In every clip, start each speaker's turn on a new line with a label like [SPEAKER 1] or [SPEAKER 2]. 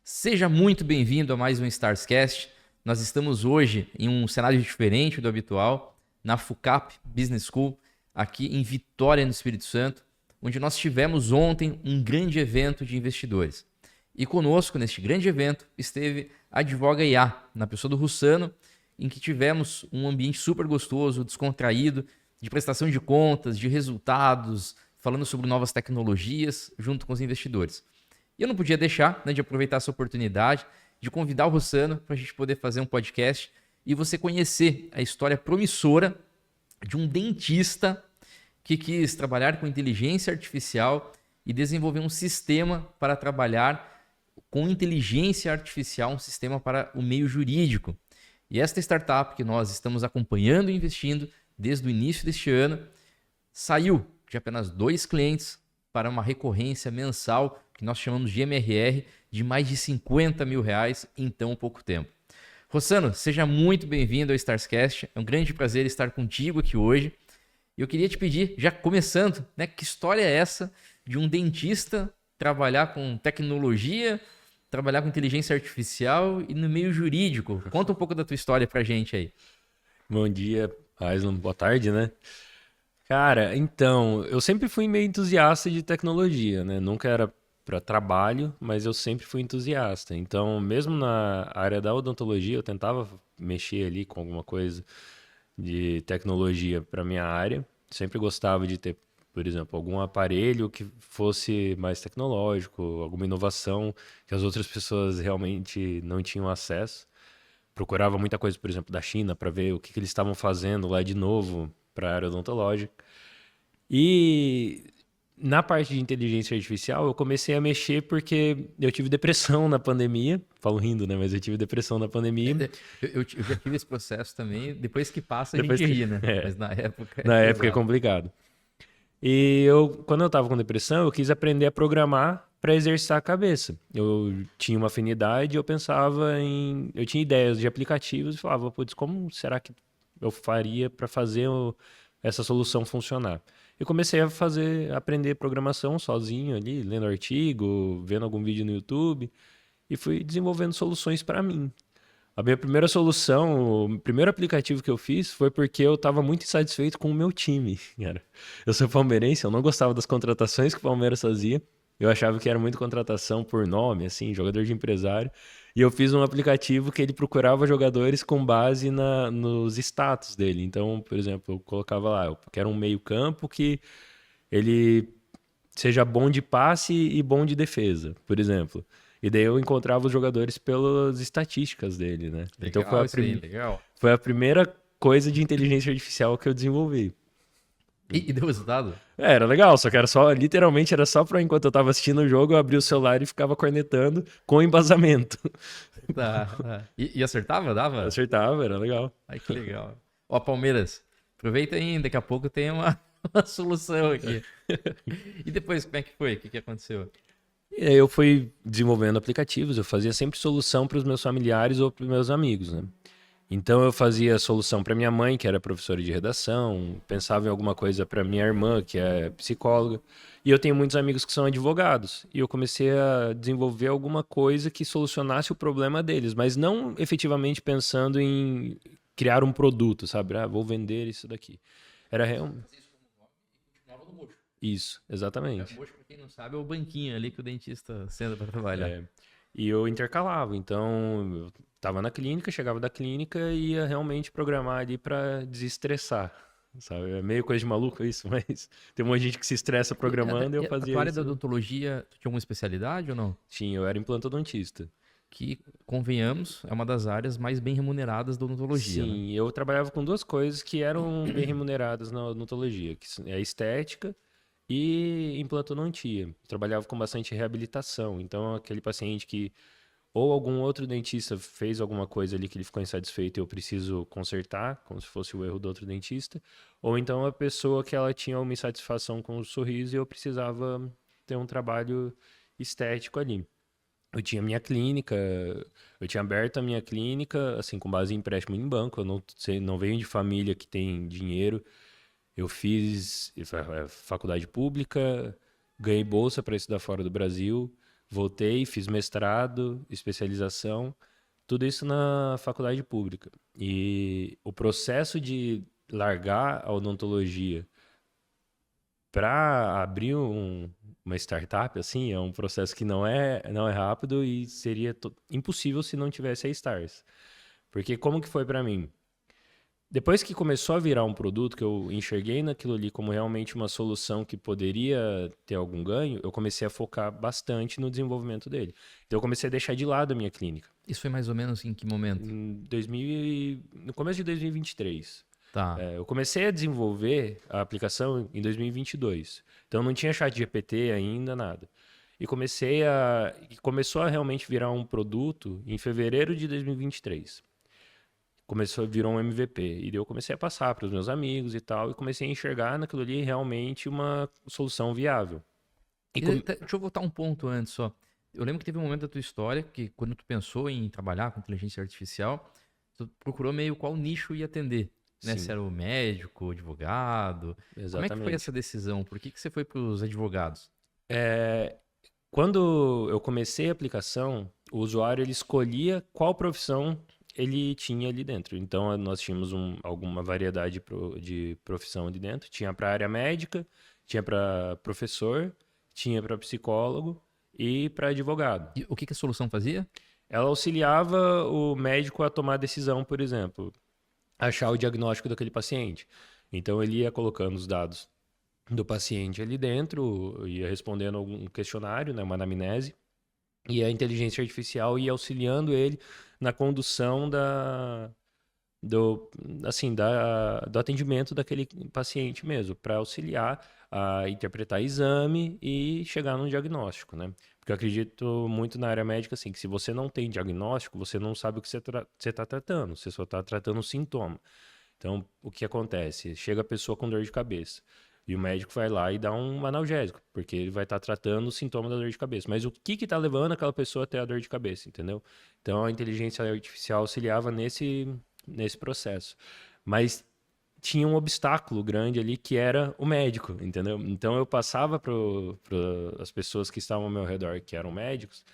[SPEAKER 1] Seja muito bem-vindo a mais um Starscast. Nós estamos hoje em um cenário diferente do habitual, na FUCAP Business School, aqui em Vitória, no Espírito Santo, onde nós tivemos ontem um grande evento de investidores. E conosco, neste grande evento, esteve a Advoga IA, na pessoa do Russano, em que tivemos um ambiente super gostoso, descontraído, de prestação de contas, de resultados, falando sobre novas tecnologias, junto com os investidores. E eu não podia deixar de aproveitar essa oportunidade de convidar o Russano para a gente poder fazer um podcast e você conhecer a história promissora de um dentista que quis trabalhar com inteligência artificial e desenvolver um sistema para trabalhar com inteligência artificial, um sistema para o meio jurídico. E esta startup que nós estamos acompanhando e investindo desde o início deste ano saiu de apenas 2 clientes para uma recorrência mensal, que nós chamamos de MRR, de mais de R$50 mil em tão pouco tempo. Russano, seja muito bem-vindo ao Starscast. É um grande prazer estar contigo aqui hoje. Eu queria te pedir, já começando, que história é essa de um dentista trabalhar com tecnologia, trabalhar com inteligência artificial e no meio jurídico? Conta um pouco da tua história pra gente aí.
[SPEAKER 2] Bom dia, Aislan. Boa tarde, né? Cara, então, eu sempre fui meio entusiasta de tecnologia, né? Nunca era para trabalho, mas eu sempre fui entusiasta. Então, mesmo na área da odontologia, eu tentava mexer ali com alguma coisa de tecnologia para minha área. Sempre gostava de ter, por exemplo, algum aparelho que fosse mais tecnológico, alguma inovação que as outras pessoas realmente não tinham acesso. Procurava muita coisa, por exemplo, da China para ver o que eles estavam fazendo lá de novo para a área odontológica. E na parte de inteligência artificial, eu comecei a mexer porque eu tive depressão na pandemia. Falo rindo, né? Mas eu tive depressão na pandemia.
[SPEAKER 1] Eu já tive esse processo também. Depois que passa, a
[SPEAKER 2] Depois
[SPEAKER 1] gente
[SPEAKER 2] que...
[SPEAKER 1] ri, né?
[SPEAKER 2] É,
[SPEAKER 1] Mas na época é
[SPEAKER 2] na época é
[SPEAKER 1] pesado.
[SPEAKER 2] complicado. E quando eu estava com depressão, eu quis aprender a programar para exercitar a cabeça. Eu tinha uma afinidade, eu pensava em... Eu tinha ideias de aplicativos e falava, putz, como será que eu faria para fazer essa solução funcionar? Eu comecei a aprender programação sozinho ali, lendo artigo, vendo algum vídeo no YouTube e fui desenvolvendo soluções para mim. A minha primeira solução, o primeiro aplicativo que eu fiz foi porque eu estava muito insatisfeito com o meu time, cara. Eu sou palmeirense, eu não gostava das contratações que o Palmeiras fazia. Eu achava que era muito contratação por nome, assim, jogador de empresário. E eu fiz um aplicativo que ele procurava jogadores com base nos status dele. Então, por exemplo, eu colocava lá, eu quero um meio-campo que ele seja bom de passe e bom de defesa, por exemplo. E daí eu encontrava os jogadores pelas estatísticas dele, né? Então
[SPEAKER 1] Legal isso aí, legal.
[SPEAKER 2] foi a primeira coisa de inteligência artificial que eu desenvolvi.
[SPEAKER 1] E deu resultado?
[SPEAKER 2] Era legal, só que era só, literalmente era só pra enquanto eu tava assistindo o jogo, eu abria o celular e ficava cornetando com embasamento.
[SPEAKER 1] Tá. E acertava? Dava?
[SPEAKER 2] Acertava, era legal.
[SPEAKER 1] Ai, que legal. Ó, Palmeiras, aproveita aí, daqui a pouco tem uma solução aqui. E depois, como é que foi? O que aconteceu?
[SPEAKER 2] E aí eu fui desenvolvendo aplicativos, eu fazia sempre solução para os meus familiares ou para os meus amigos, né? Então eu fazia solução para minha mãe, que era professora de redação, pensava em alguma coisa para minha irmã, que é psicóloga, e eu tenho muitos amigos que são advogados, e eu comecei a desenvolver alguma coisa que solucionasse o problema deles, mas não efetivamente pensando em criar um produto, sabe? Ah, vou vender isso daqui. Era realmente
[SPEAKER 1] Continuava no mocho.
[SPEAKER 2] isso,
[SPEAKER 1] O
[SPEAKER 2] exatamente.
[SPEAKER 1] mocho, pra quem não sabe, é o banquinho ali que o dentista senta pra trabalhar.
[SPEAKER 2] É, e eu intercalava, então eu estava na clínica, chegava da clínica e ia realmente programar ali para desestressar, sabe? É meio coisa de maluco isso, mas tem uma gente que se estressa programando e eu
[SPEAKER 1] E a
[SPEAKER 2] fazia
[SPEAKER 1] tua área da
[SPEAKER 2] isso.
[SPEAKER 1] odontologia, tu tinha alguma especialidade ou não?
[SPEAKER 2] Sim, eu era implantodontista.
[SPEAKER 1] Que, convenhamos, é uma das áreas mais bem remuneradas da odontologia, né?
[SPEAKER 2] Sim, eu trabalhava com duas coisas que eram bem remuneradas na odontologia, que é a estética e implantodontia. Eu trabalhava com bastante reabilitação, então aquele paciente que ou algum outro dentista fez alguma coisa ali que ele ficou insatisfeito e eu preciso consertar, como se fosse o erro do outro dentista. Ou então a pessoa que ela tinha uma insatisfação com o sorriso e eu precisava ter um trabalho estético ali. Eu tinha minha clínica, eu tinha aberto a minha clínica, assim, com base em empréstimo em banco. Eu não venho de família que tem dinheiro. Eu fiz faculdade pública, ganhei bolsa para estudar fora do Brasil, Voltei, fiz mestrado, especialização, tudo isso na faculdade pública. E o processo de largar a odontologia para abrir uma startup, assim, é um processo que não é rápido e seria impossível se não tivesse a Stars. Porque como que foi para mim? Depois que começou a virar um produto que eu enxerguei naquilo ali como realmente uma solução que poderia ter algum ganho, eu comecei a focar bastante no desenvolvimento dele. Então eu comecei a deixar de lado a minha clínica.
[SPEAKER 1] Isso foi mais ou menos em que momento?
[SPEAKER 2] No começo de 2023.
[SPEAKER 1] Tá.
[SPEAKER 2] Eu comecei a desenvolver a aplicação em 2022. Então não tinha chat GPT ainda, nada. E começou a realmente virar um produto em fevereiro de 2023. Virou um MVP. E daí eu comecei a passar para os meus amigos e tal, e comecei a enxergar naquilo ali realmente uma solução viável.
[SPEAKER 1] Deixa eu voltar um ponto antes só. Eu lembro que teve um momento da tua história que, quando tu pensou em trabalhar com inteligência artificial, tu procurou meio qual nicho ia atender, né? Se
[SPEAKER 2] Sim,
[SPEAKER 1] era o médico, o advogado. Como é que foi
[SPEAKER 2] exatamente.
[SPEAKER 1] essa decisão? Por que que você foi para os advogados?
[SPEAKER 2] Quando eu comecei a aplicação, o usuário ele escolhia qual profissão ele tinha ali dentro. Então, nós tínhamos alguma variedade de profissão ali dentro. Tinha para área médica, tinha para professor, tinha para psicólogo e para advogado.
[SPEAKER 1] E o que que a solução fazia?
[SPEAKER 2] Ela auxiliava o médico a tomar a decisão, por exemplo, achar o diagnóstico daquele paciente. Então, ele ia colocando os dados do paciente ali dentro, ia respondendo algum questionário, né, uma anamnese, e a inteligência artificial ia auxiliando ele na condução do, do atendimento daquele paciente mesmo, para auxiliar a interpretar exame e chegar num diagnóstico, né? Porque eu acredito muito na área médica, assim, que se você não tem diagnóstico, você não sabe o que você está tratando, você só está tratando um sintoma. Então, o que acontece? Chega a pessoa com dor de cabeça. E o médico vai lá e dá um analgésico, porque ele vai estar tratando o sintoma da dor de cabeça. Mas o que está levando aquela pessoa até a dor de cabeça, entendeu? Então a inteligência artificial auxiliava nesse processo. Mas tinha um obstáculo grande ali que era o médico, entendeu? Então eu passava para as pessoas que estavam ao meu redor, que eram médicos,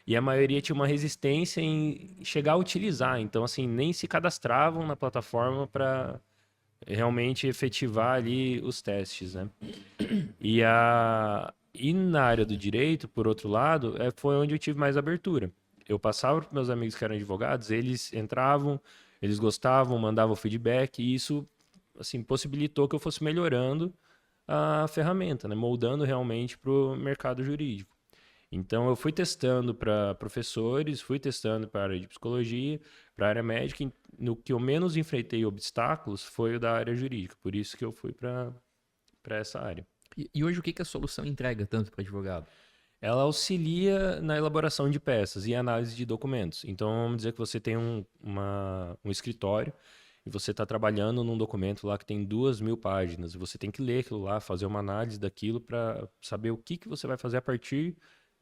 [SPEAKER 2] e a maioria tinha uma resistência em chegar a utilizar. Então, assim, nem se cadastravam na plataforma para realmente efetivar ali os testes, né? E na área do direito, por outro lado, foi onde eu tive mais abertura. Eu passava para meus amigos que eram advogados, eles entravam, eles gostavam, mandavam feedback, e isso assim possibilitou que eu fosse melhorando a ferramenta, né? Moldando realmente para o mercado jurídico. Então eu fui testando para professores, fui testando para a área de psicologia, para a área médica. No que eu menos enfrentei obstáculos foi o da área jurídica. Por isso que eu fui para essa área.
[SPEAKER 1] E hoje o que que a solução entrega tanto para advogado?
[SPEAKER 2] Ela auxilia na elaboração de peças e análise de documentos. Então vamos dizer que você tem um escritório e você está trabalhando num documento lá que tem 2.000 páginas. E você tem que ler aquilo lá, fazer uma análise daquilo para saber o que você vai fazer a partir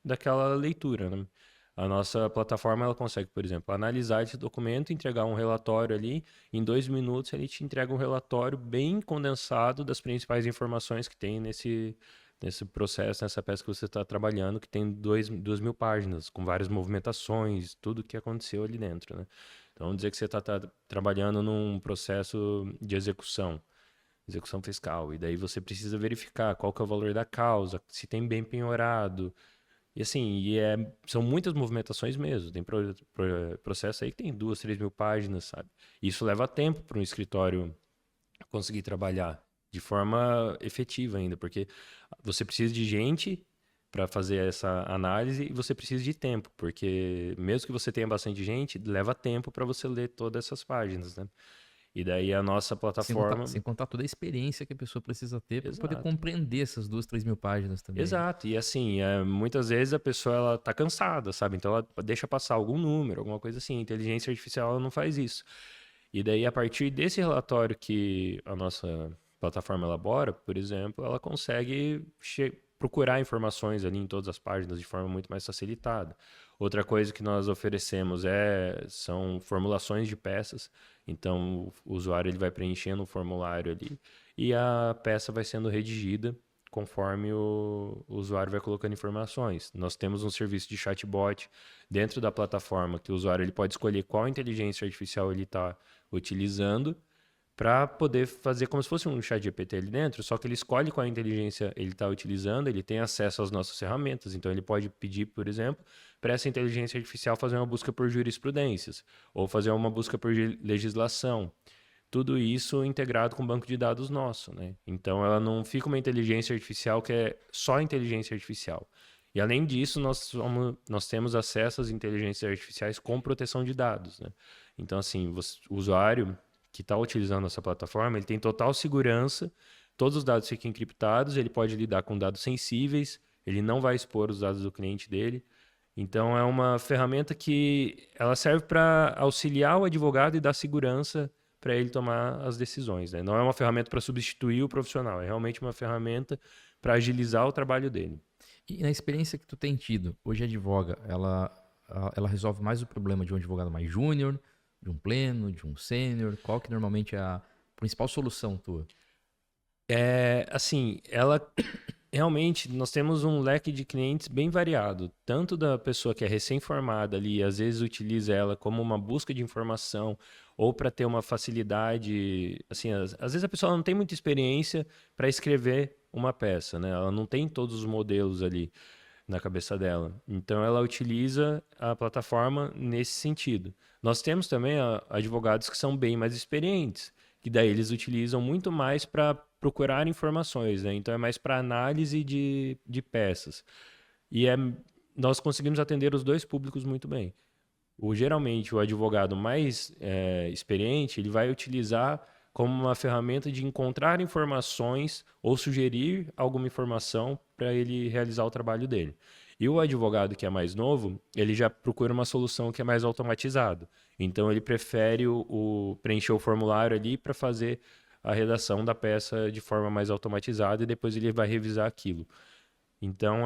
[SPEAKER 2] daquela leitura, né? A nossa plataforma ela consegue, por exemplo, analisar esse documento, entregar um relatório ali. Em 2 minutos, ele te entrega um relatório bem condensado das principais informações que tem nesse processo, nessa peça que você está trabalhando, que tem 2.000 páginas, com várias movimentações, tudo o que aconteceu ali dentro, né? Então, vamos dizer que você está trabalhando num processo de execução fiscal, e daí você precisa verificar qual que é o valor da causa, se tem bem penhorado. E assim, são muitas movimentações mesmo. Tem processo aí que tem 2, 3 mil páginas, sabe? Isso leva tempo para um escritório conseguir trabalhar de forma efetiva ainda, porque você precisa de gente para fazer essa análise e você precisa de tempo, porque mesmo que você tenha bastante gente, leva tempo para você ler todas essas páginas, né? E daí a nossa plataforma.
[SPEAKER 1] Sem contar toda a experiência que a pessoa precisa ter para poder
[SPEAKER 2] Exato.
[SPEAKER 1] compreender essas 2, 3 mil páginas também, né?
[SPEAKER 2] Exato, e assim, muitas vezes a pessoa ela tá cansada, sabe? Então ela deixa passar algum número, alguma coisa assim. A inteligência artificial ela não faz isso. E daí, a partir desse relatório que a nossa plataforma elabora, por exemplo, ela consegue procurar informações ali em todas as páginas de forma muito mais facilitada. Outra coisa que nós oferecemos são formulações de peças. Então, o usuário ele vai preenchendo o formulário ali e a peça vai sendo redigida conforme o usuário vai colocando informações. Nós temos um serviço de chatbot dentro da plataforma que o usuário ele pode escolher qual inteligência artificial ele está utilizando para poder fazer como se fosse um chat GPT ali dentro, só que ele escolhe qual inteligência ele está utilizando, ele tem acesso às nossas ferramentas, então ele pode pedir, por exemplo, para essa inteligência artificial fazer uma busca por jurisprudências, ou fazer uma busca por legislação. Tudo isso integrado com o banco de dados nosso, né? Então ela não fica uma inteligência artificial que é só inteligência artificial. E além disso, nós temos acesso às inteligências artificiais com proteção de dados, né? Então, assim, o usuário que está utilizando essa plataforma, ele tem total segurança, todos os dados ficam encriptados, ele pode lidar com dados sensíveis, ele não vai expor os dados do cliente dele. Então, é uma ferramenta que ela serve para auxiliar o advogado e dar segurança para ele tomar as decisões, né? Não é uma ferramenta para substituir o profissional, é realmente uma ferramenta para agilizar o trabalho dele.
[SPEAKER 1] E na experiência que tu tem tido, hoje a advoga, ela resolve mais o problema de um advogado mais júnior, de um pleno, de um sênior? Qual que normalmente é a principal solução tua?
[SPEAKER 2] Assim, realmente, nós temos um leque de clientes bem variado, tanto da pessoa que é recém-formada ali, às vezes utiliza ela como uma busca de informação ou para ter uma facilidade, assim, às vezes a pessoa não tem muita experiência para escrever uma peça, né? Ela não tem todos os modelos ali na cabeça dela. Então ela utiliza a plataforma nesse sentido. Nós temos também advogados que são bem mais experientes, que daí eles utilizam muito mais para procurar informações, né? Então é mais para análise de peças. E nós conseguimos atender os dois públicos muito bem. Geralmente o advogado mais experiente, ele vai utilizar como uma ferramenta de encontrar informações ou sugerir alguma informação para ele realizar o trabalho dele. E o advogado que é mais novo, ele já procura uma solução que é mais automatizada. Então ele prefere preencher o formulário ali para fazer a redação da peça de forma mais automatizada e depois ele vai revisar aquilo. Então,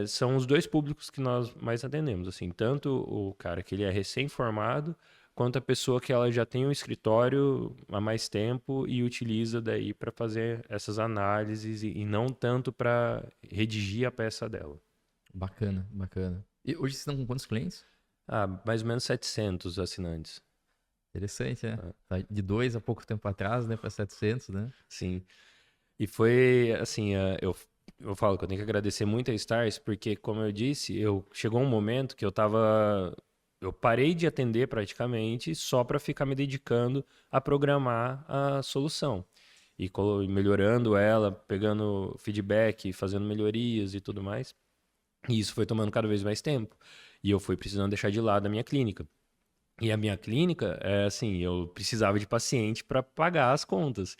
[SPEAKER 2] são os dois públicos que nós mais atendemos, assim, tanto o cara que ele é recém-formado, quanto a pessoa que ela já tem um escritório há mais tempo e utiliza daí para fazer essas análises e não tanto para redigir a peça dela.
[SPEAKER 1] Bacana, bacana. E hoje vocês estão com quantos clientes?
[SPEAKER 2] Mais ou menos 700 assinantes.
[SPEAKER 1] Interessante, né? Tá de 2 a pouco tempo atrás, né, para 700, né?
[SPEAKER 2] Sim. E foi, assim, eu falo que eu tenho que agradecer muito a Stars, porque, como eu disse, chegou um momento que eu parei de atender praticamente só para ficar me dedicando a programar a solução. E melhorando ela, pegando feedback, fazendo melhorias e tudo mais. E isso foi tomando cada vez mais tempo. E eu fui precisando deixar de lado a minha clínica. E a minha clínica, assim, eu precisava de paciente para pagar as contas.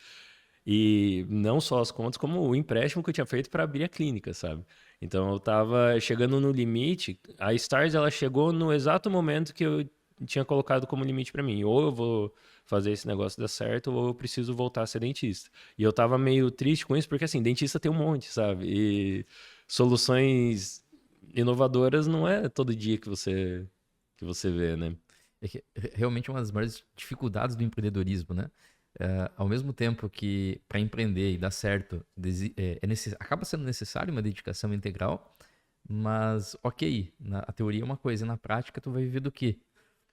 [SPEAKER 2] E não só as contas, como o empréstimo que eu tinha feito para abrir a clínica, sabe? Então eu estava chegando no limite. A Stars, ela chegou no exato momento que eu tinha colocado como limite para mim. Ou eu vou fazer esse negócio dar certo, ou eu preciso voltar a ser dentista. E eu estava meio triste com isso, porque assim, dentista tem um monte, sabe? E soluções inovadoras não é todo dia que você vê, né?
[SPEAKER 1] É que realmente é uma das maiores dificuldades do empreendedorismo, né? Ao mesmo tempo que para empreender e dar certo acaba sendo necessário uma dedicação integral, mas ok, a teoria é uma coisa, na prática tu vai viver do quê?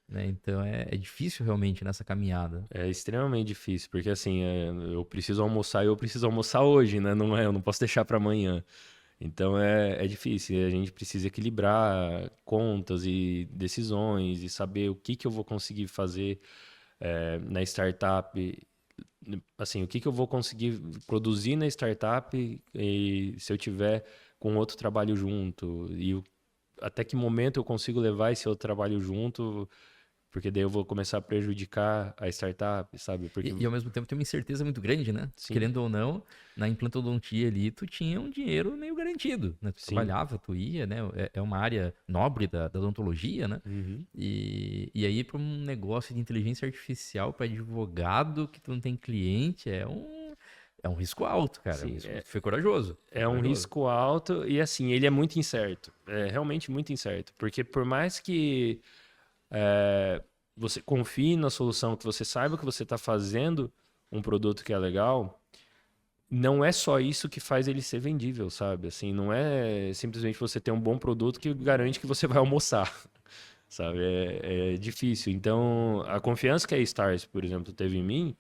[SPEAKER 1] Né? Então é difícil realmente nessa caminhada.
[SPEAKER 2] É extremamente difícil, porque assim, eu preciso almoçar e eu preciso almoçar hoje, né? Não eu não posso deixar para amanhã. Então é difícil, a gente precisa equilibrar contas e decisões e saber o que eu vou conseguir fazer na startup, assim, o que eu vou conseguir produzir na startup e se eu tiver com outro trabalho junto e até que momento eu consigo levar esse outro trabalho junto, porque daí eu vou começar a prejudicar a startup, sabe? Porque...
[SPEAKER 1] E ao mesmo tempo tem uma incerteza muito grande, né?
[SPEAKER 2] Sim.
[SPEAKER 1] Querendo ou não, na implantodontia ali, tu tinha um dinheiro meio garantido, né? Tu
[SPEAKER 2] Sim.
[SPEAKER 1] trabalhava, tu ia, né? É uma área nobre da odontologia, né?
[SPEAKER 2] Uhum.
[SPEAKER 1] E aí para um negócio de inteligência artificial para advogado que tu não tem cliente, é um risco alto, cara.
[SPEAKER 2] Sim,
[SPEAKER 1] foi corajoso.
[SPEAKER 2] Um risco alto e assim, ele é muito incerto. É realmente muito incerto. Porque por mais que você confie na solução, que você saiba que você está fazendo um produto que é legal, não é só isso que faz ele ser vendível, sabe? Assim, não é simplesmente você ter um bom produto que garante que você vai almoçar, sabe? É difícil. Então, a confiança que a Stars, por exemplo, teve em mim,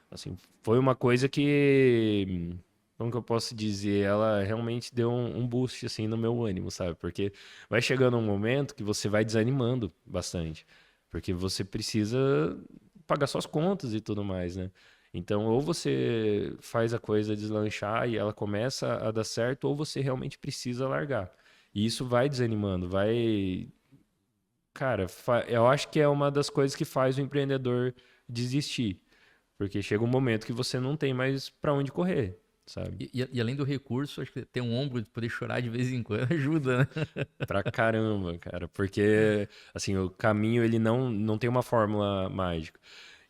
[SPEAKER 2] assim, foi uma coisa que, como que eu posso dizer, ela realmente deu um boost, assim, no meu ânimo, sabe? Porque vai chegando um momento que você vai desanimando bastante, porque você precisa pagar suas contas e tudo mais, né? Então, ou você faz a coisa deslanchar e ela começa a dar certo, ou você realmente precisa largar. E isso vai desanimando, vai. Cara, eu acho que é uma das coisas que faz o empreendedor desistir. Porque chega um momento que você não tem mais pra onde correr, sabe?
[SPEAKER 1] E além do recurso, acho que ter um ombro de poder chorar de vez em quando ajuda, né?
[SPEAKER 2] Pra caramba, cara. Porque, assim, o caminho, ele não tem uma fórmula mágica.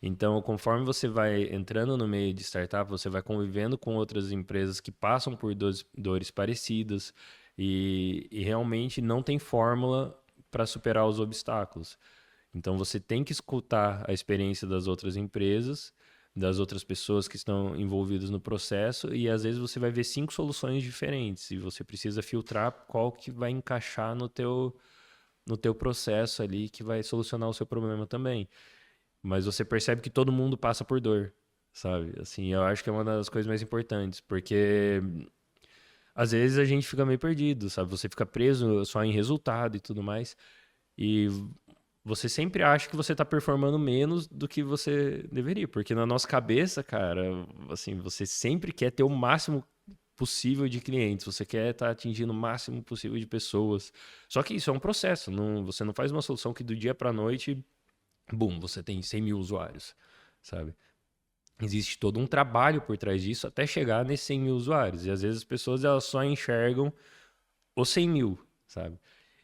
[SPEAKER 2] Então, conforme você vai entrando no meio de startup, você vai convivendo com outras empresas que passam por dores parecidas e realmente não tem fórmula para superar os obstáculos. Então, você tem que escutar a experiência das outras empresas, das outras pessoas que estão envolvidas no processo, e às vezes você vai ver 5 soluções diferentes e você precisa filtrar qual que vai encaixar no teu processo ali, que vai solucionar o seu problema também. Mas você percebe que todo mundo passa por dor, sabe? Assim, eu acho que é uma das coisas mais importantes, porque às vezes a gente fica meio perdido, sabe? Você fica preso só em resultado e tudo mais, e você sempre acha que você está performando menos do que você deveria, porque na nossa cabeça, cara, assim, você sempre quer ter o máximo possível de clientes, você quer estar atingindo o máximo possível de pessoas. Só que isso é um processo, você não faz uma solução que do dia para a noite, bum, você tem 100 mil usuários, sabe? Existe todo um trabalho por trás disso até chegar nesses 100 mil usuários. E às vezes as pessoas elas só enxergam os 100 mil, sabe?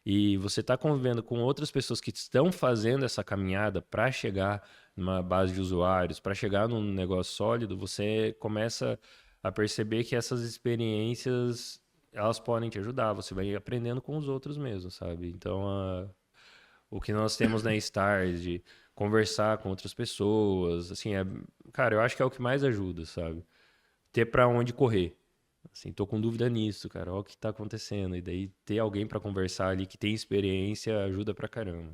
[SPEAKER 2] E você está convivendo com outras pessoas que estão fazendo essa caminhada para chegar numa base de usuários, para chegar num negócio sólido, você começa a perceber que essas experiências elas podem te ajudar. Você vai aprendendo com os outros mesmo, sabe? Então, o que nós temos na Stars de conversar com outras pessoas, assim, cara, eu acho que é o que mais ajuda, sabe? Ter para onde correr. Assim, tô com dúvida nisso, cara. Olha o que tá acontecendo. E daí ter alguém para conversar ali que tem experiência ajuda pra caramba.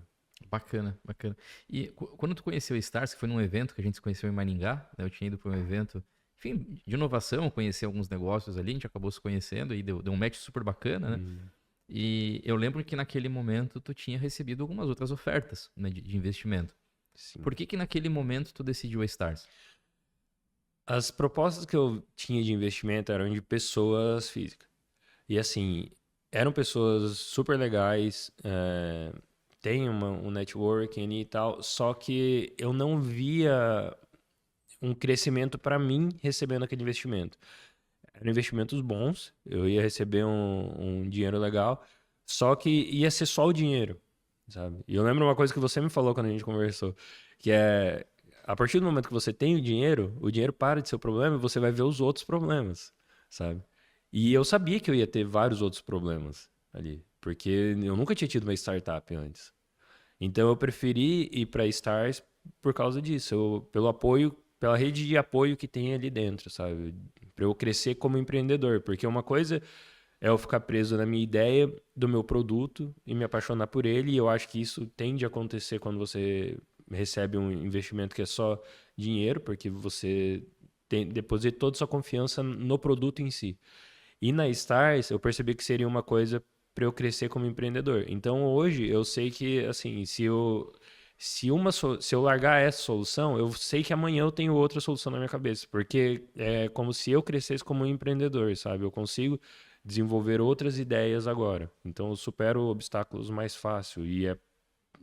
[SPEAKER 1] Bacana, bacana. E quando tu conheceu a Stars, que foi num evento que a gente se conheceu em Maringá, né? Eu tinha ido para um evento, enfim, de inovação, conheci alguns negócios ali, a gente acabou se conhecendo e deu um match super bacana, né? E eu lembro que naquele momento tu tinha recebido algumas outras ofertas, né, de investimento.
[SPEAKER 2] Sim.
[SPEAKER 1] Por que naquele momento tu decidiu a Stars?
[SPEAKER 2] As propostas que eu tinha de investimento eram de pessoas físicas. E assim, eram pessoas super legais, tem um networking ali e tal, só que eu não via um crescimento para mim recebendo aquele investimento. Eram investimentos bons, eu ia receber um dinheiro legal, só que ia ser só o dinheiro, sabe? E eu lembro uma coisa que você me falou quando a gente conversou, que é, a partir do momento que você tem o dinheiro para de ser o problema e você vai ver os outros problemas, sabe? E eu sabia que eu ia ter vários outros problemas ali, porque eu nunca tinha tido uma startup antes. Então eu preferi ir para Stars por causa disso, pelo apoio, pela rede de apoio que tem ali dentro, sabe? Para eu crescer como empreendedor, porque uma coisa é eu ficar preso na minha ideia do meu produto e me apaixonar por ele, e eu acho que isso tende a acontecer quando você recebe um investimento que é só dinheiro, porque você deposita toda a sua confiança no produto em si. E na Stars, eu percebi que seria uma coisa para eu crescer como empreendedor. Então hoje eu sei que assim, se eu largar essa solução, eu sei que amanhã eu tenho outra solução na minha cabeça, porque é como se eu crescesse como um empreendedor, sabe? Eu consigo desenvolver outras ideias agora. Então eu supero obstáculos mais fácil e é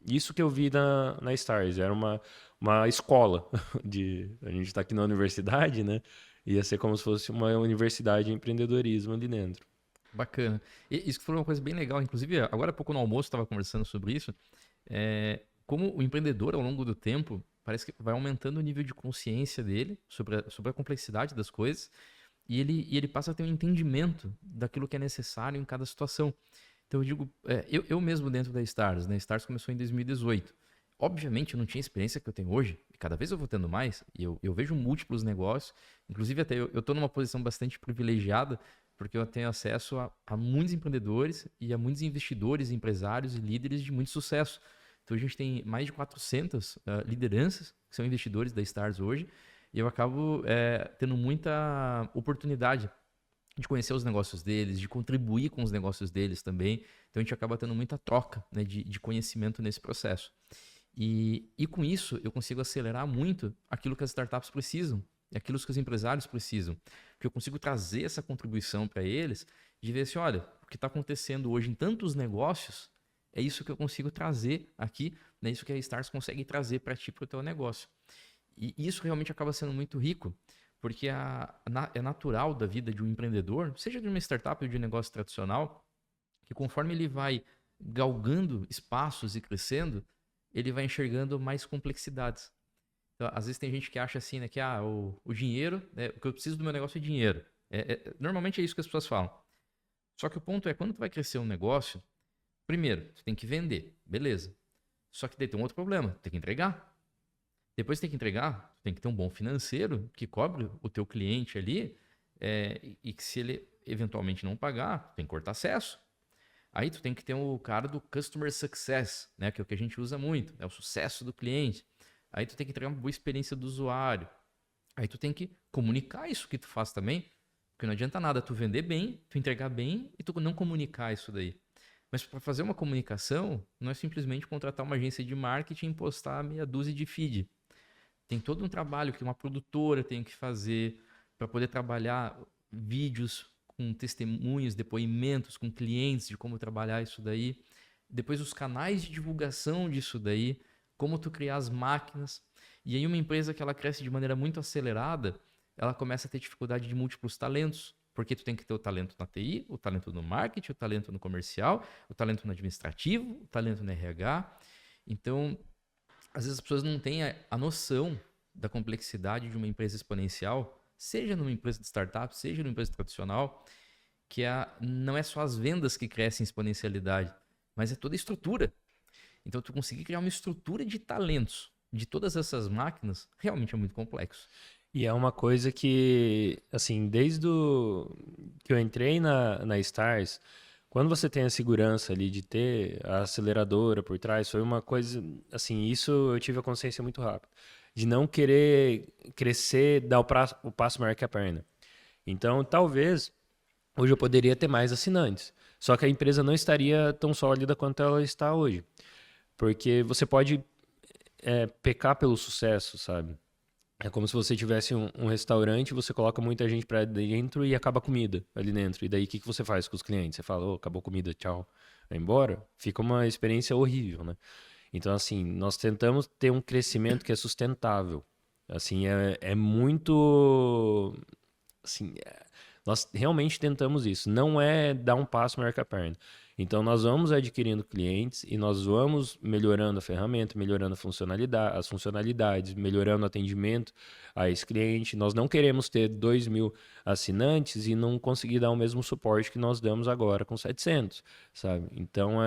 [SPEAKER 2] isso que eu vi na Stars. Era uma escola a gente está aqui na universidade, né? Ia ser como se fosse uma universidade de empreendedorismo ali dentro.
[SPEAKER 1] Bacana. E isso que foi uma coisa bem legal. Inclusive, agora há pouco no almoço estava conversando sobre isso. Como o empreendedor, ao longo do tempo, parece que vai aumentando o nível de consciência dele sobre a complexidade das coisas e ele passa a ter um entendimento daquilo que é necessário em cada situação. Então, eu digo, eu mesmo dentro da Stars, né? Stars começou em 2018. Obviamente, eu não tinha a experiência que eu tenho hoje, cada vez eu vou tendo mais, e eu vejo múltiplos negócios, inclusive até eu estou numa posição bastante privilegiada, porque eu tenho acesso a muitos empreendedores e a muitos investidores, empresários e líderes de muito sucesso. Então a gente tem mais de 400 lideranças que são investidores da Stars hoje, e eu acabo tendo muita oportunidade de conhecer os negócios deles, de contribuir com os negócios deles também. Então a gente acaba tendo muita troca, né, de conhecimento nesse processo. E com isso eu consigo acelerar muito aquilo que as startups precisam, aquilo que os empresários precisam. Porque eu consigo trazer essa contribuição para eles, de ver assim, olha, o que está acontecendo hoje em tantos negócios, é isso que eu consigo trazer aqui, é isso que a Stars consegue trazer para ti, para o teu negócio. E isso realmente acaba sendo muito rico, porque é natural da vida de um empreendedor, seja de uma startup ou de um negócio tradicional, que conforme ele vai galgando espaços e crescendo, ele vai enxergando mais complexidades. Então, às vezes tem gente que acha assim, né, que o dinheiro, né, o que eu preciso do meu negócio é dinheiro. Normalmente é isso que as pessoas falam. Só que o ponto é, quando tu vai crescer um negócio, primeiro, tu tem que vender, beleza. Só que daí tem um outro problema, tem que entregar. Depois tem que entregar, tem que ter um bom financeiro que cobre o teu cliente ali e que se ele eventualmente não pagar, tem que cortar acesso. Aí tu tem que ter o cara do Customer Success, né, que é o que a gente usa muito, é o sucesso do cliente. Aí tu tem que entregar uma boa experiência do usuário. Aí tu tem que comunicar isso que tu faz também, porque não adianta nada tu vender bem, tu entregar bem e tu não comunicar isso daí. Mas para fazer uma comunicação, não é simplesmente contratar uma agência de marketing e postar meia dúzia de feed. Tem todo um trabalho que uma produtora tem que fazer para poder trabalhar vídeos com testemunhos, depoimentos com clientes de como trabalhar isso daí. Depois os canais de divulgação disso daí, como tu criar as máquinas. E aí uma empresa que ela cresce de maneira muito acelerada, ela começa a ter dificuldade de múltiplos talentos. Porque tu tem que ter o talento na TI, o talento no marketing, o talento no comercial, o talento no administrativo, o talento no RH. Então, às vezes as pessoas não têm a noção da complexidade de uma empresa exponencial, seja numa empresa de startup, seja numa empresa tradicional, que não é só as vendas que crescem em exponencialidade, mas é toda a estrutura. Então, tu conseguir criar uma estrutura de talentos de todas essas máquinas, realmente é muito complexo.
[SPEAKER 2] E é uma coisa que, assim, desde que eu entrei na Stars, quando você tem a segurança ali de ter a aceleradora por trás, foi uma coisa, assim, isso eu tive a consciência muito rápido, de não querer crescer, dar o passo maior que a perna. Então, talvez, hoje eu poderia ter mais assinantes, só que a empresa não estaria tão sólida quanto ela está hoje. Porque você pode pecar pelo sucesso, sabe? É como se você tivesse um restaurante, você coloca muita gente para dentro e acaba a comida ali dentro. E daí o que você faz com os clientes? Você fala, acabou a comida, tchau, vai embora. Fica uma experiência horrível, né? Então, assim, nós tentamos ter um crescimento que é sustentável. Assim, é muito... Assim, nós realmente tentamos isso. Não é dar um passo maior que a perna. Então, nós vamos adquirindo clientes e nós vamos melhorando a ferramenta, melhorando as funcionalidades, melhorando o atendimento a esse cliente. Nós não queremos ter 2.000 assinantes e não conseguir dar o mesmo suporte que nós damos agora com 700, sabe? Então,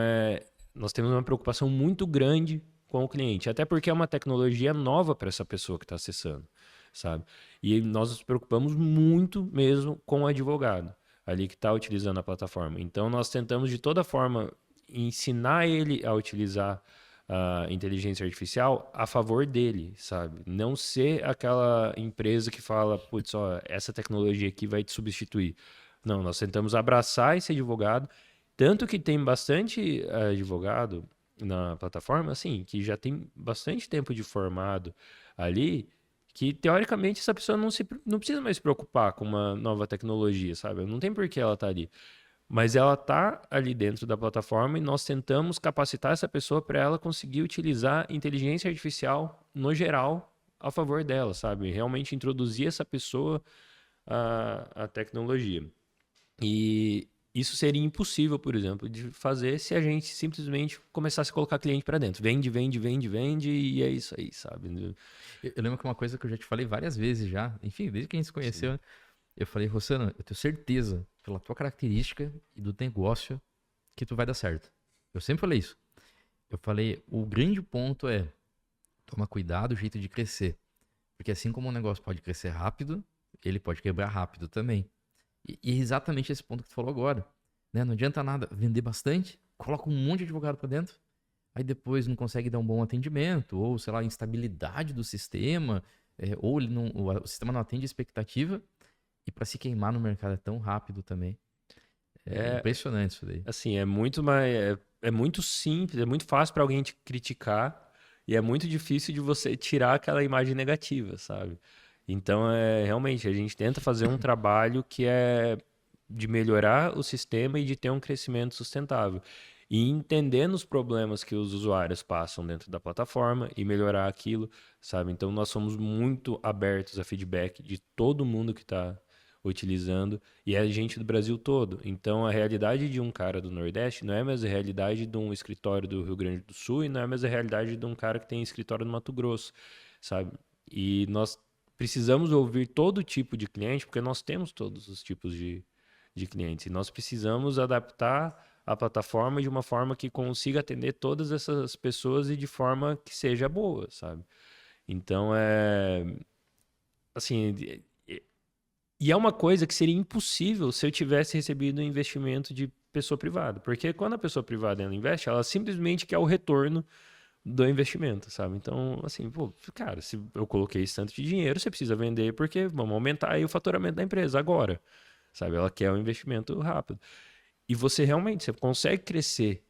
[SPEAKER 2] nós temos uma preocupação muito grande com o cliente, até porque é uma tecnologia nova para essa pessoa que está acessando, sabe? E nós nos preocupamos muito mesmo com o advogado ali que está utilizando a plataforma. Então, nós tentamos de toda forma ensinar ele a utilizar a inteligência artificial a favor dele, sabe? Não ser aquela empresa que fala, putz, essa tecnologia aqui vai te substituir. Não, nós tentamos abraçar esse advogado, tanto que tem bastante advogado na plataforma, assim, que já tem bastante tempo de formado ali, que teoricamente essa pessoa não precisa mais se preocupar com uma nova tecnologia, sabe? Não tem por que ela tá ali. Mas ela tá ali dentro da plataforma e nós tentamos capacitar essa pessoa para ela conseguir utilizar inteligência artificial no geral a favor dela, sabe? Realmente introduzir essa pessoa à tecnologia. E isso seria impossível, por exemplo, de fazer se a gente simplesmente começasse a colocar cliente para dentro. Vende, e é isso aí, sabe?
[SPEAKER 1] Eu lembro que uma coisa que eu já te falei várias vezes já, enfim, desde que a gente se conheceu, eu falei, Rossano, eu tenho certeza, pela tua característica e do negócio, que tu vai dar certo. Eu sempre falei isso. Eu falei, o grande ponto é, toma cuidado o jeito de crescer. Porque assim como um negócio pode crescer rápido, ele pode quebrar rápido também. E é exatamente esse ponto que tu falou agora. Né? Não adianta nada vender bastante, coloca um monte de advogado para dentro, aí depois não consegue dar um bom atendimento, ou, sei lá, instabilidade do sistema, ou ele não, o sistema não atende a expectativa, e para se queimar no mercado é tão rápido também. É impressionante isso daí.
[SPEAKER 2] Assim, é muito simples, é muito fácil para alguém te criticar e é muito difícil de você tirar aquela imagem negativa, sabe? Então, realmente, a gente tenta fazer um trabalho que é de melhorar o sistema e de ter um crescimento sustentável. E entendendo os problemas que os usuários passam dentro da plataforma e melhorar aquilo, sabe? Então, nós somos muito abertos a feedback de todo mundo que está utilizando e é gente do Brasil todo. Então, a realidade de um cara do Nordeste não é a mesma realidade de um escritório do Rio Grande do Sul e não é a mesma realidade de um cara que tem escritório no Mato Grosso, sabe? E nós precisamos ouvir todo tipo de cliente, porque nós temos todos os tipos de clientes. E nós precisamos adaptar a plataforma de uma forma que consiga atender todas essas pessoas e de forma que seja boa, sabe? Então, assim, e é uma coisa que seria impossível se eu tivesse recebido um investimento de pessoa privada. Porque quando a pessoa privada ela investe, ela simplesmente quer o retorno do investimento, sabe? Então, assim, pô, cara, se eu coloquei esse tanto de dinheiro, você precisa vender porque vamos aumentar aí o faturamento da empresa agora, sabe? Ela quer um investimento rápido. E você realmente, você consegue crescer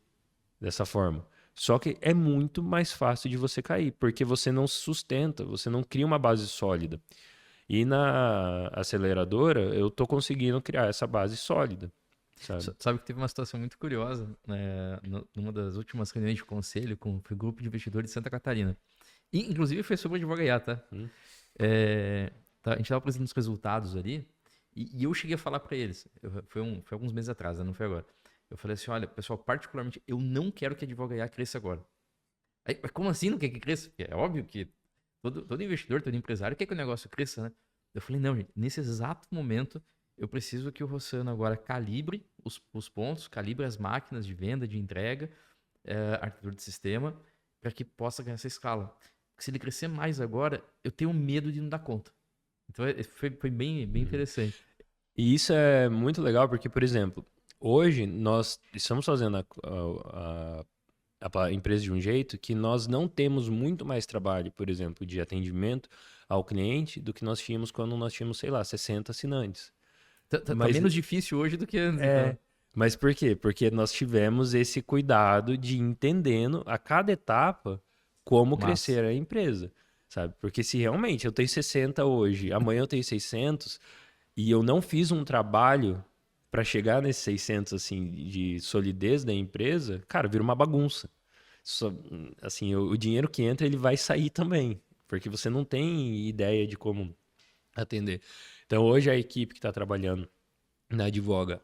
[SPEAKER 2] dessa forma. Só que é muito mais fácil de você cair, porque você não se sustenta, você não cria uma base sólida. E na aceleradora, eu tô conseguindo criar essa base sólida, sabe?
[SPEAKER 1] Sabe que teve uma situação muito curiosa, né, numa das últimas reuniões de conselho com o grupo de investidores de Santa Catarina. E, inclusive foi sobre advogar, tá? A gente estava apresentando os resultados ali e eu cheguei a falar para eles, foi alguns meses atrás, né, não foi agora. Eu falei assim, olha, pessoal, particularmente, eu não quero que a advogar cresça agora. Aí, mas como assim não quer que cresça? Porque é óbvio que todo investidor, todo empresário quer que o negócio cresça, né? Eu falei, não, gente, nesse exato momento, eu preciso que o Rossano agora calibre os pontos, calibre as máquinas de venda, de entrega, arquitetura de sistema, para que possa ganhar essa escala. Porque se ele crescer mais agora, eu tenho medo de não dar conta. Então foi bem interessante.
[SPEAKER 2] E isso é muito legal porque, por exemplo, hoje nós estamos fazendo a empresa de um jeito que nós não temos muito mais trabalho, por exemplo, de atendimento ao cliente do que nós tínhamos quando nós tínhamos, sei lá, 60 assinantes.
[SPEAKER 1] Tá
[SPEAKER 2] Mas
[SPEAKER 1] menos difícil hoje do que antes, então.
[SPEAKER 2] Mas por quê? Porque nós tivemos esse cuidado de ir entendendo a cada etapa como
[SPEAKER 1] Massa.
[SPEAKER 2] crescer a empresa, sabe? Porque se realmente eu tenho 60 hoje, amanhã eu tenho 600 e eu não fiz um trabalho para chegar nesses 600 assim de solidez da empresa, cara, vira uma bagunça. Assim, o dinheiro que entra ele vai sair também, porque você não tem ideia de como atender. Então hoje a equipe que está trabalhando na Advoga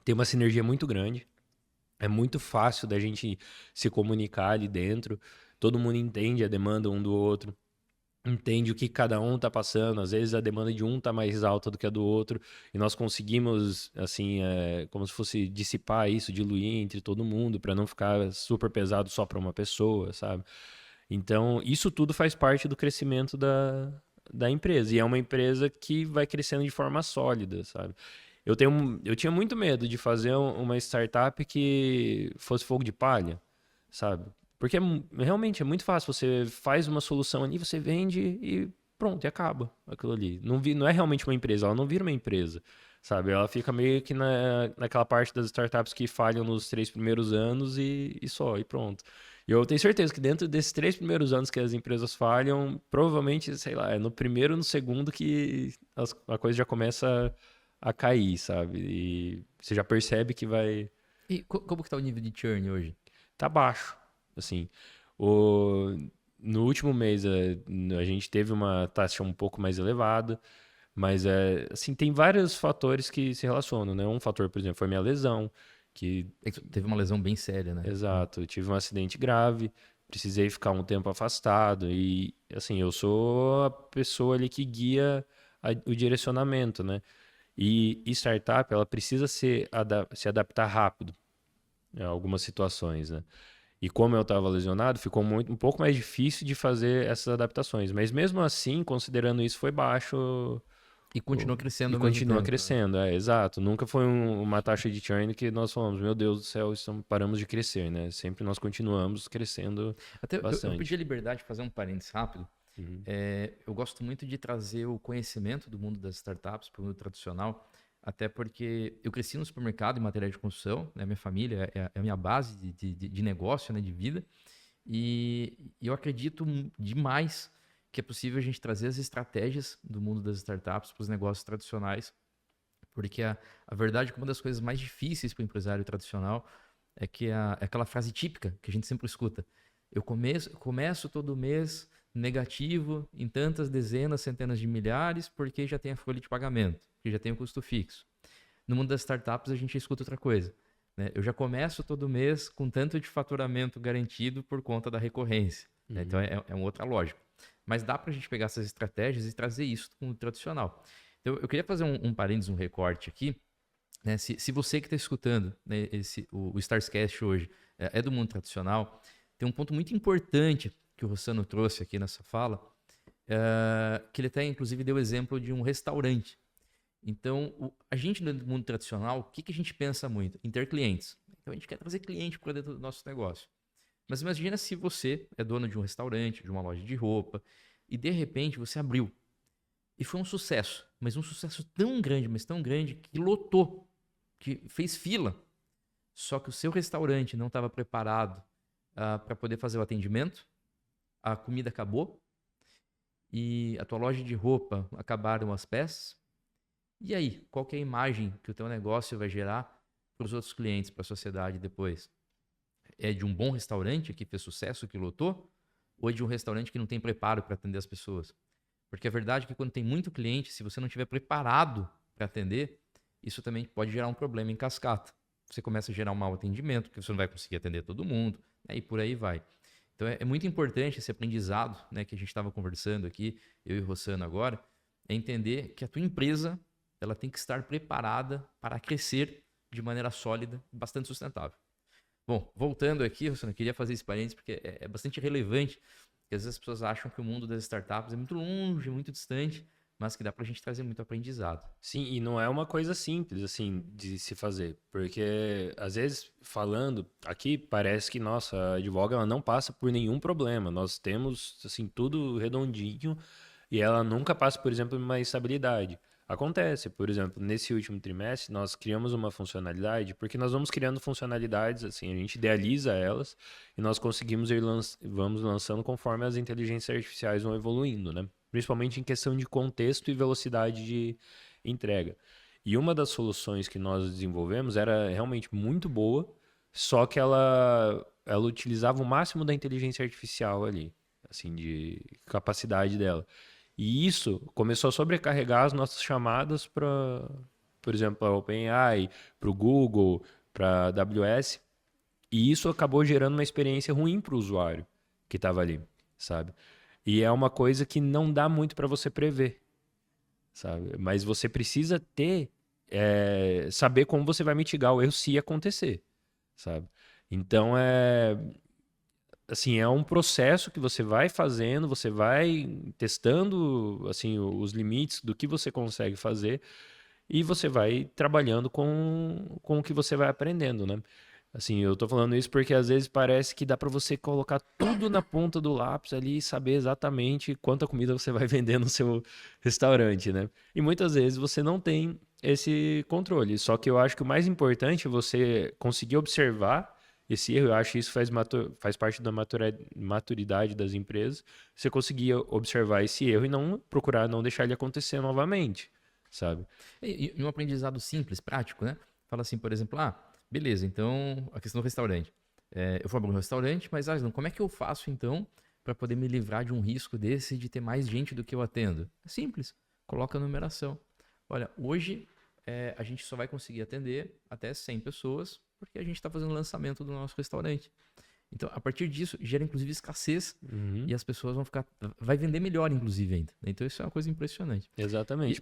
[SPEAKER 2] tem uma sinergia muito grande. É muito fácil da gente se comunicar ali dentro. Todo mundo entende a demanda um do outro, entende o que cada um está passando. Às vezes a demanda de um está mais alta do que a do outro e nós conseguimos, assim, como se fosse dissipar isso, diluir entre todo mundo para não ficar super pesado só para uma pessoa, sabe? Então, isso tudo faz parte do crescimento da empresa. E é uma empresa que vai crescendo de forma sólida, sabe? Eu tinha muito medo de fazer uma startup que fosse fogo de palha, sabe? Porque realmente é muito fácil. Você faz uma solução ali, você vende e pronto, e acaba aquilo ali. Não é realmente uma empresa, ela não vira uma empresa, sabe? Ela fica meio que naquela parte das startups que falham nos 3 primeiros anos e só, e pronto. E eu tenho certeza que dentro desses 3 primeiros anos que as empresas falham, provavelmente, sei lá, é no primeiro ou no segundo que a coisa já começa a cair, sabe? E você já percebe que vai...
[SPEAKER 1] E como que tá o nível de churn hoje?
[SPEAKER 2] Tá baixo, assim. No último mês, a gente teve uma taxa um pouco mais elevada, mas, assim, tem vários fatores que se relacionam, né? Um fator, por exemplo, foi minha lesão, que...
[SPEAKER 1] Teve uma lesão bem séria, né?
[SPEAKER 2] Exato, eu tive um acidente grave, precisei ficar um tempo afastado e, assim, eu sou a pessoa ali que guia o direcionamento, né? E startup, ela precisa se adaptar rápido a algumas situações, né? E como eu estava lesionado, ficou um pouco mais difícil de fazer essas adaptações. Mas mesmo assim, considerando isso, foi baixo.
[SPEAKER 1] E continua
[SPEAKER 2] E
[SPEAKER 1] crescendo ao mesmo
[SPEAKER 2] continua
[SPEAKER 1] tempo, né?
[SPEAKER 2] crescendo, exato. Nunca foi uma taxa de churn que nós falamos, meu Deus do céu, paramos de crescer, né? Sempre nós continuamos crescendo
[SPEAKER 1] Até eu pedi a
[SPEAKER 2] bastante.
[SPEAKER 1] liberdade de fazer um parênteses rápido.
[SPEAKER 2] Uhum.
[SPEAKER 1] Eu gosto muito de trazer o conhecimento do mundo das startups para o mundo tradicional, até porque eu cresci no supermercado em matéria de construção, né? Minha família é a minha base de negócio, né? De vida. E eu acredito demais que é possível a gente trazer as estratégias do mundo das startups para os negócios tradicionais, porque a verdade é que uma das coisas mais difíceis para o empresário tradicional é que é aquela frase típica que a gente sempre escuta. Eu começo todo mês negativo em tantas dezenas, centenas de milhares, porque já tem a folha de pagamento, porque já tem o custo fixo. No mundo das startups, a gente escuta outra coisa, né? Eu já começo todo mês com tanto de faturamento garantido por conta da recorrência, né? Então é uma outra lógica. Mas dá para a gente pegar essas estratégias e trazer isso com o tradicional. Então eu queria fazer um parênteses, um recorte aqui, né? Se você que está escutando, né, o Starscast hoje é do mundo tradicional, tem um ponto muito importante que o Rossano trouxe aqui nessa fala, que ele até inclusive deu exemplo de um restaurante. Então, a gente no mundo tradicional, o que a gente pensa muito? Em ter clientes. Então, a gente quer trazer cliente para dentro do nosso negócio. Mas imagina se você é dono de um restaurante, de uma loja de roupa, e de repente você abriu. E foi um sucesso, mas um sucesso tão grande, mas tão grande, que lotou, que fez fila. Só que o seu restaurante não estava preparado para poder fazer o atendimento, a comida acabou, e a tua loja de roupa acabaram as peças. E aí, qual que é a imagem que o teu negócio vai gerar para os outros clientes, para a sociedade depois? É de um bom restaurante que fez sucesso, que lotou? Ou é de um restaurante que não tem preparo para atender as pessoas? Porque a verdade é que quando tem muito cliente, se você não estiver preparado para atender, isso também pode gerar um problema em cascata. Você começa a gerar um mau atendimento, porque você não vai conseguir atender todo mundo, né? E por aí vai. Então é muito importante esse aprendizado, né, que a gente estava conversando aqui, eu e o Rossano agora, é entender que a tua empresa ela tem que estar preparada para crescer de maneira sólida e bastante sustentável. Bom, voltando aqui, Rossano, eu queria fazer esse parênteses porque é bastante relevante, porque às vezes as pessoas acham que o mundo das startups é muito longe, muito distante, mas que dá para a gente trazer muito aprendizado.
[SPEAKER 2] Sim, e não é uma coisa simples, assim, de se fazer. Porque, às vezes, falando aqui, parece que, nossa, a Advoga, ela não passa por nenhum problema. Nós temos, assim, tudo redondinho e ela nunca passa, por exemplo, uma instabilidade. Acontece, por exemplo, nesse último trimestre, nós criamos uma funcionalidade, porque nós vamos criando funcionalidades, assim, a gente idealiza elas e nós conseguimos vamos lançando conforme as inteligências artificiais vão evoluindo, né? Principalmente em questão de contexto e velocidade de entrega. E uma das soluções que nós desenvolvemos era realmente muito boa, só que ela utilizava o máximo da inteligência artificial ali, assim, de capacidade dela. E isso começou a sobrecarregar as nossas chamadas para, por exemplo, para a OpenAI, para o Google, para a AWS. E isso acabou gerando uma experiência ruim para o usuário que estava ali, sabe? E é uma coisa que não dá muito para você prever, sabe? Mas você precisa saber como você vai mitigar o erro se acontecer, sabe? Então assim, é um processo que você vai fazendo, você vai testando, assim, os limites do que você consegue fazer e você vai trabalhando com o que você vai aprendendo, né? Assim, eu tô falando isso porque às vezes parece que dá para você colocar tudo na ponta do lápis ali e saber exatamente quanta comida você vai vender no seu restaurante, né? E muitas vezes você não tem esse controle. Só que eu acho que o mais importante é você conseguir observar esse erro. Eu acho que isso faz parte da maturidade das empresas. Você conseguir observar esse erro e não procurar não deixar ele acontecer novamente, sabe?
[SPEAKER 1] E um aprendizado simples, prático, né? Fala assim, por exemplo, beleza, então a questão do restaurante. Eu vou abrir um restaurante, mas como é que eu faço então para poder me livrar de um risco desse de ter mais gente do que eu atendo? É simples, coloca a numeração. Olha, hoje a gente só vai conseguir atender até 100 pessoas porque a gente está fazendo o lançamento do nosso restaurante. Então, a partir disso, gera inclusive escassez e as pessoas vão ficar. Vai vender melhor, inclusive, ainda. Então, isso é uma coisa impressionante.
[SPEAKER 2] Exatamente.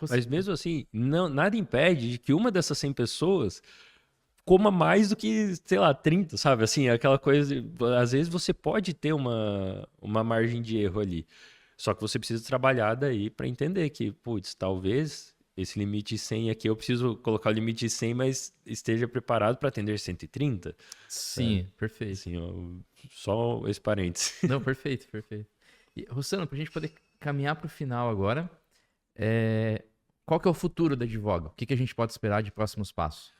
[SPEAKER 2] Mas mesmo assim, nada impede de que uma dessas 100 pessoas coma mais do que, sei lá, 30, sabe? Assim, aquela coisa, às vezes você pode ter uma margem de erro ali. Só que você precisa trabalhar daí para entender que, putz, talvez esse limite de 100 aqui eu preciso colocar o limite de 100, mas esteja preparado para atender 130, sabe?
[SPEAKER 1] Sim, perfeito.
[SPEAKER 2] Assim, ó, só esse parênteses.
[SPEAKER 1] Não, perfeito, perfeito. E, Rossano, para a gente poder caminhar para o final agora, qual que é o futuro da Advoga? O que a gente pode esperar de próximos passos?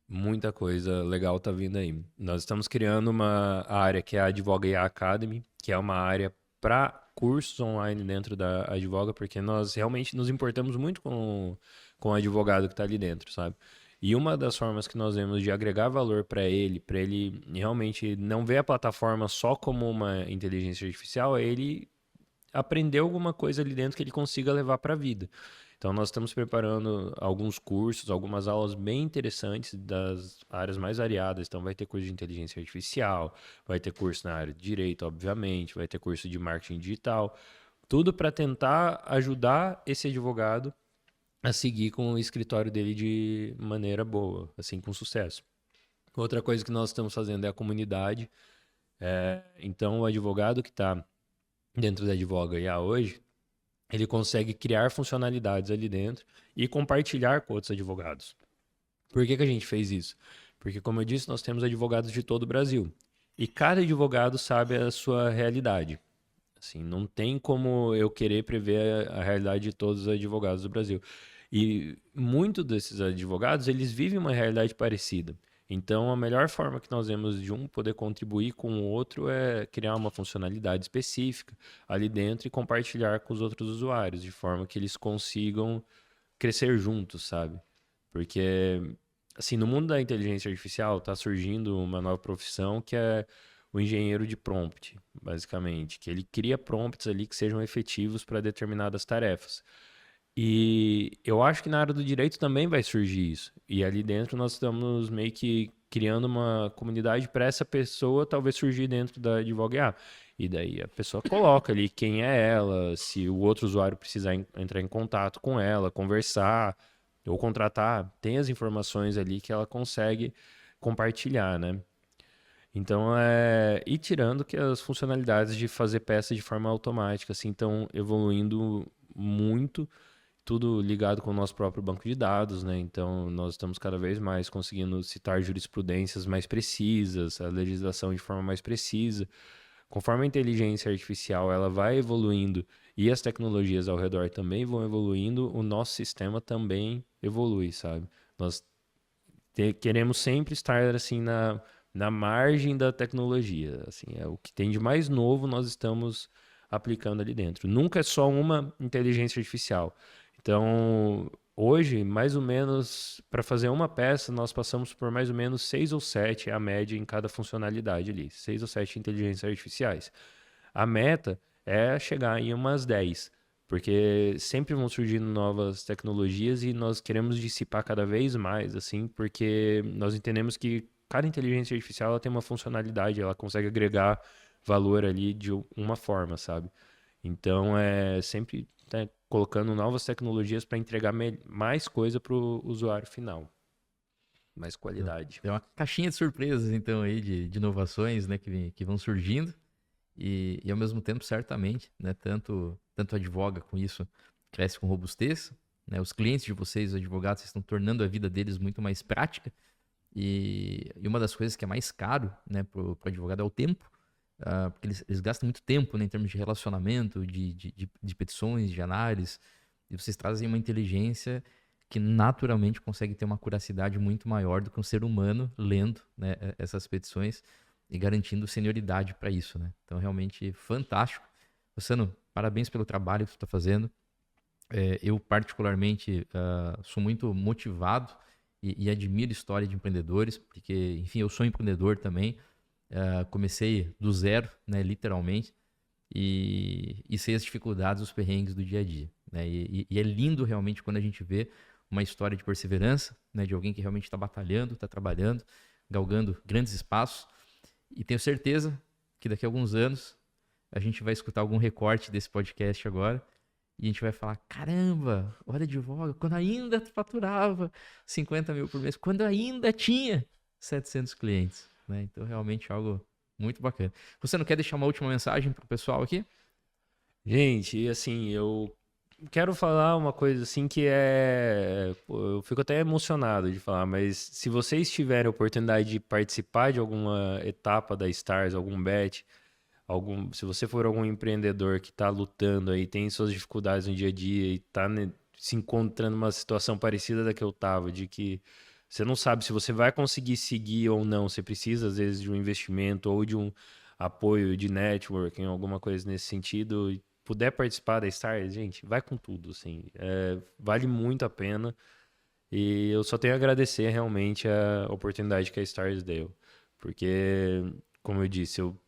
[SPEAKER 2] Muita coisa legal tá vindo aí. Nós estamos criando uma área que é a Advoga IA Academy, que é uma área para cursos online dentro da Advoga, porque nós realmente nos importamos muito com o advogado que está ali dentro, sabe? E uma das formas que nós vemos de agregar valor para ele realmente não ver a plataforma só como uma inteligência artificial, é ele aprender alguma coisa ali dentro que ele consiga levar para a vida. Então, nós estamos preparando alguns cursos, algumas aulas bem interessantes das áreas mais variadas. Então, vai ter curso de inteligência artificial, vai ter curso na área de direito, obviamente, vai ter curso de marketing digital. Tudo para tentar ajudar esse advogado a seguir com o escritório dele de maneira boa, assim, com sucesso. Outra coisa que nós estamos fazendo é a comunidade. Então, o advogado que está dentro da Advoga IA hoje, ele consegue criar funcionalidades ali dentro e compartilhar com outros advogados. Por que a gente fez isso? Porque, como eu disse, nós temos advogados de todo o Brasil. E cada advogado sabe a sua realidade. Assim, não tem como eu querer prever a realidade de todos os advogados do Brasil. E muitos desses advogados, eles vivem uma realidade parecida. Então, a melhor forma que nós vemos de um poder contribuir com o outro é criar uma funcionalidade específica ali dentro e compartilhar com os outros usuários, de forma que eles consigam crescer juntos, sabe? Porque, assim, no mundo da inteligência artificial está surgindo uma nova profissão que é o engenheiro de prompt, basicamente, que ele cria prompts ali que sejam efetivos para determinadas tarefas. E eu acho que na área do direito também vai surgir isso. E ali dentro nós estamos meio que criando uma comunidade para essa pessoa talvez surgir dentro da Advoga. E daí a pessoa coloca ali quem é ela, se o outro usuário precisar entrar em contato com ela, conversar ou contratar, tem as informações ali que ela consegue compartilhar, né? Então, e tirando que as funcionalidades de fazer peças de forma automática, assim, estão evoluindo muito, tudo ligado com o nosso próprio banco de dados, né? Então, nós estamos cada vez mais conseguindo citar jurisprudências mais precisas, a legislação de forma mais precisa. Conforme a inteligência artificial ela vai evoluindo e as tecnologias ao redor também vão evoluindo, o nosso sistema também evolui, sabe? Nós queremos sempre estar assim na margem da tecnologia, assim, é o que tem de mais novo nós estamos aplicando ali dentro. Nunca é só uma inteligência artificial. Então, hoje, mais ou menos, para fazer uma peça, nós passamos por mais ou menos 6 ou 7, é a média em cada funcionalidade ali, 6 ou 7 inteligências artificiais. A meta é chegar em umas 10, porque sempre vão surgindo novas tecnologias e nós queremos dissipar cada vez mais, assim, porque nós entendemos que cada inteligência artificial ela tem uma funcionalidade, ela consegue agregar valor ali de uma forma, sabe? Então, é sempre colocando novas tecnologias para entregar mais coisa para o usuário final. Mais qualidade.
[SPEAKER 1] Tem uma caixinha de surpresas, então, aí, de inovações, né, que vão surgindo. E ao mesmo tempo, certamente, né, tanto a Advoga com isso cresce com robustez, né, os clientes de vocês, os advogados, vocês estão tornando a vida deles muito mais prática. E uma das coisas que é mais caro, né, para o advogado é o tempo. Porque eles gastam muito tempo, né, em termos de relacionamento, de petições, de análise, e vocês trazem uma inteligência que naturalmente consegue ter uma curacidade muito maior do que um ser humano lendo, né, essas petições e garantindo senioridade para isso, né? Então, realmente fantástico. Luciano, parabéns pelo trabalho que você está fazendo. Eu, particularmente, sou muito motivado e admiro história de empreendedores, porque, enfim, eu sou empreendedor também. Comecei do zero, né, literalmente, e sei as dificuldades, os perrengues do dia a dia, né? E é lindo realmente quando a gente vê uma história de perseverança, né, de alguém que realmente está batalhando, está trabalhando, galgando grandes espaços, e tenho certeza que daqui a alguns anos a gente vai escutar algum recorte desse podcast agora E a gente vai falar, caramba, Hora Advoga, quando ainda faturava 50 mil por mês, quando ainda tinha 700 clientes, né? Então, realmente algo muito bacana. Você não quer deixar uma última mensagem pro pessoal aqui?
[SPEAKER 2] Gente, e assim, eu quero falar uma coisa assim que pô, eu fico até emocionado de falar, mas se vocês tiverem a oportunidade de participar de alguma etapa da Stars, algum bet, se você for algum empreendedor que está lutando aí, tem suas dificuldades no dia a dia e está se encontrando numa situação parecida da que eu tava, de que você não sabe se você vai conseguir seguir ou não, você precisa às vezes de um investimento ou de um apoio de networking, alguma coisa nesse sentido, e puder participar da Stars, gente, vai com tudo, assim, vale muito a pena. E eu só tenho a agradecer realmente a oportunidade que a Stars deu. Porque, como eu disse, eu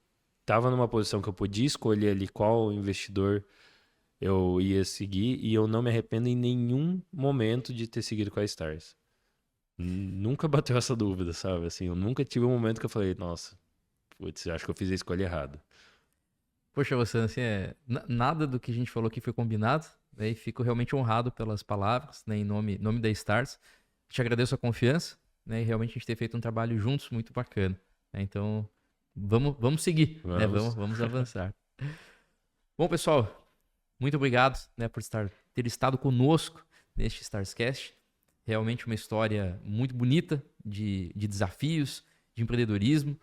[SPEAKER 2] estava numa posição que eu podia escolher ali qual investidor eu ia seguir e eu não me arrependo em nenhum momento de ter seguido com a Stars. Nunca bateu essa dúvida, sabe? Assim, eu nunca tive um momento que eu falei, nossa, putz, eu acho que eu fiz a escolha errada.
[SPEAKER 1] Poxa, você, assim, nada do que a gente falou aqui foi combinado, né? E fico realmente honrado pelas palavras, né, em nome da Stars. Te agradeço a confiança, né? E realmente a gente ter feito um trabalho juntos muito bacana, né? Então, vamos seguir, né? Vamos avançar. Bom, pessoal, muito obrigado, né, por ter estado conosco neste Starscast. Realmente uma história muito bonita de desafios, de empreendedorismo,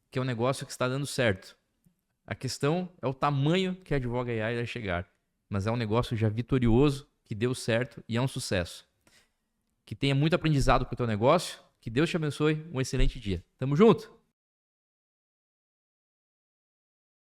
[SPEAKER 1] que é um negócio que está dando certo. A questão é o tamanho que a Advoga AI vai chegar. Mas é um negócio já vitorioso, que deu certo e é um sucesso. Que tenha muito aprendizado para o teu negócio. Que Deus te abençoe. Um excelente dia. Tamo junto!